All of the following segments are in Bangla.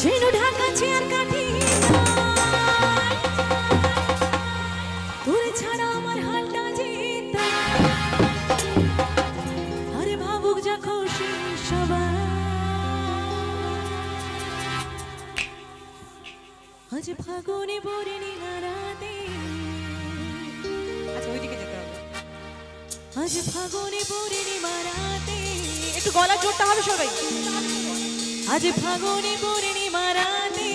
ঝিনু ঢাকা চেয়ার কাঠি তোরে ছাড়া আমার হালটা যেতা আরে ভাবুক যা খুশি সবাই আজ ফাগুনে পূর্ণিমা রাতে আচ্ছা ওইদিকে যেতে হবে আজ ফাগুনে পূর্ণিমা রাতে একটু গলা জোরটা হবে সবাই আজ ফাগুনে পূর্ণিমা রাতে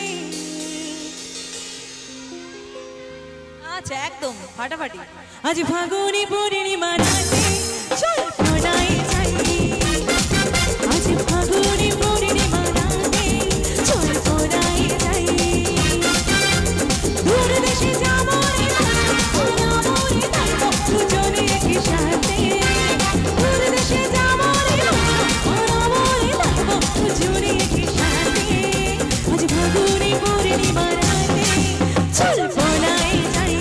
আচ্ছা একদম ফাটাফাটি আজ ফাগুনে পূর্ণিমা রাতে চল কোনায় যাই আজ ফাগুনে পূর্ণিমা রাতে চল কোনায় যাই দূর দেশে যাবো রে মনে থাকবো দুজনে একই সাথে দূর দেশে যাবো রে মনে থাকবো দুজনে একই সাথে আজ ফাগুনে পূর্ণিমা রাতে চল কোনায় যাই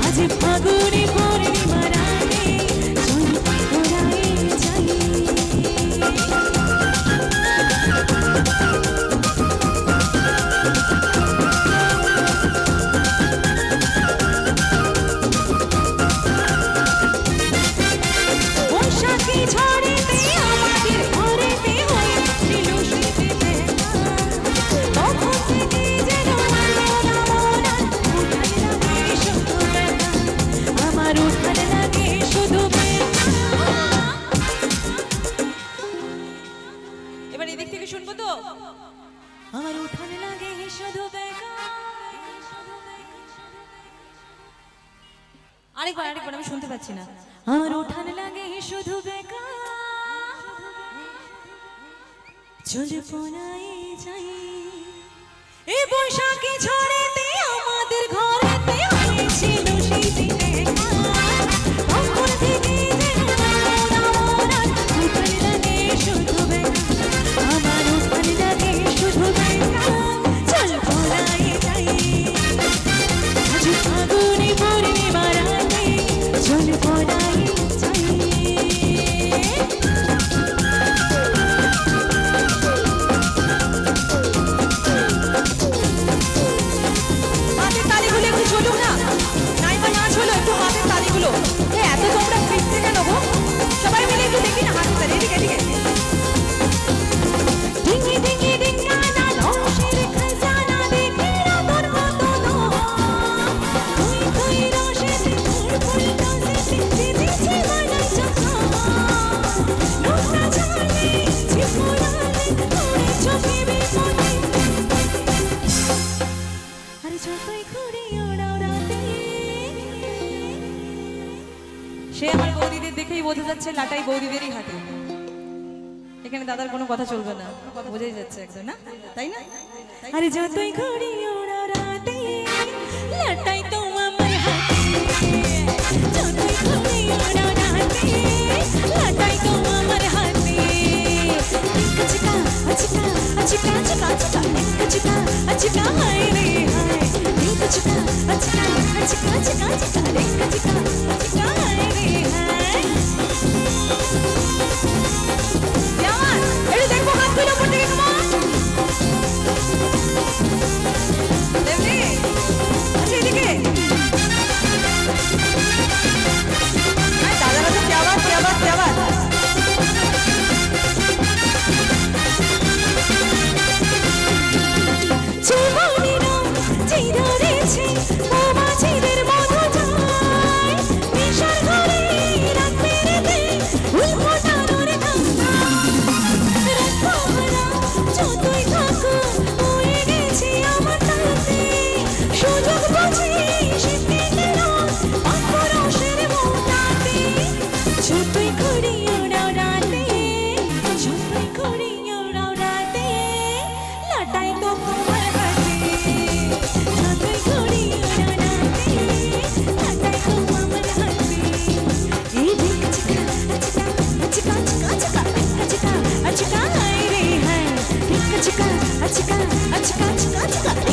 আজ ফাগুনে পূর্ণিমা রাতে চল কোনায় যাই বৈশাখী ঝড়েতে আমাদের ঘরেতে হয়েছিল শীতে তখন থেকে যেন আমার উঠান লাগে শুধু এবার এদিক থেকে শুনবো তো আমার উঠান লাগে শুধু আরেকবার আমি শুনতে পাচ্ছি না আমার উঠান লাগে শুধু বেকার চলে পোনায় যাই এই বৈশাখী ঝড়েতে আমাদের ঘরেতে হয়েছিল শীতে তখন থেকে উঠান লাগে শুধু বেকার আমার উঠান লাগে শুধু বেকার চল পোনায় যাই আজ ফাগুনে পূর্ণিমা রাতে চল পোনায় যাই হাতের তালিগুলো একটু চলুক না নাইবা নাচ হলো একটু হাতের তালিগুলো এত তোমরা ফিরতে কেন গো সবাই মিলে একটু দেখি না হাতের তালি এদিকে এদিকে ডিঙ্গি ডিঙ্গি ডিঙ্গানা রসের খাজানা দেখে তোর মতো তুই তুই রসের ফুল রসের দিদিছে বানাই চোখা নোনা ঝালে ঝিপুরালে তোরে চোখে বিপদে আরে যতই ঘুরি ওড়াও রাতে সে আমার বৌদিদের দেখেই বোঝা যাচ্ছে লাটাই বৌদিদেরই হাতে এখানে দাদার কোনো কথা চলবে না বোঝাই যাচ্ছে একদম না তাই না আরে যতই ঘুরি ওড়াও রাতে লাটাই তো আমার হাতে যতই ঘুরি ওড়াও রাতে লাটাই তো আমার হাতে চিকা চিকা চিকা চিকা চিকা চিকা চিকা হায় রে হায় চিকা চিকা চিকা চিকা চিকা চিকা চিকা হায় রে হায় কেমন একটু দেখবো হাতগুলো উপর থেকে কেমন দেখবি আচ্ছা এদিকে দাদারা তো क्या बात क्या बात क्या बात জীবনীরা চিরা রেছে ও মাঝিদের মধু যায় নিশার ঘরে রাত পেরেতে উল ফোটানোর রাতভরা যতই থাকো হয়ে গেছে আমার তাতে সুযোগ বুঝি শীতে গেল অপরসের মোটাতে যতই ঘুরি ওড়াও রাতে যতই ঘুরি ওড়াও রাতে লাটাই তো তোমার হাতে যতই ঘুরি ওড়াও রাতে লাটাই তো আমার হাতে এই দিক চিকা চিকা চিকা চিকা চিকা চিকা চিকা হায় রে হায় চিকা চিকা চিকা চিকা চিকা চিকা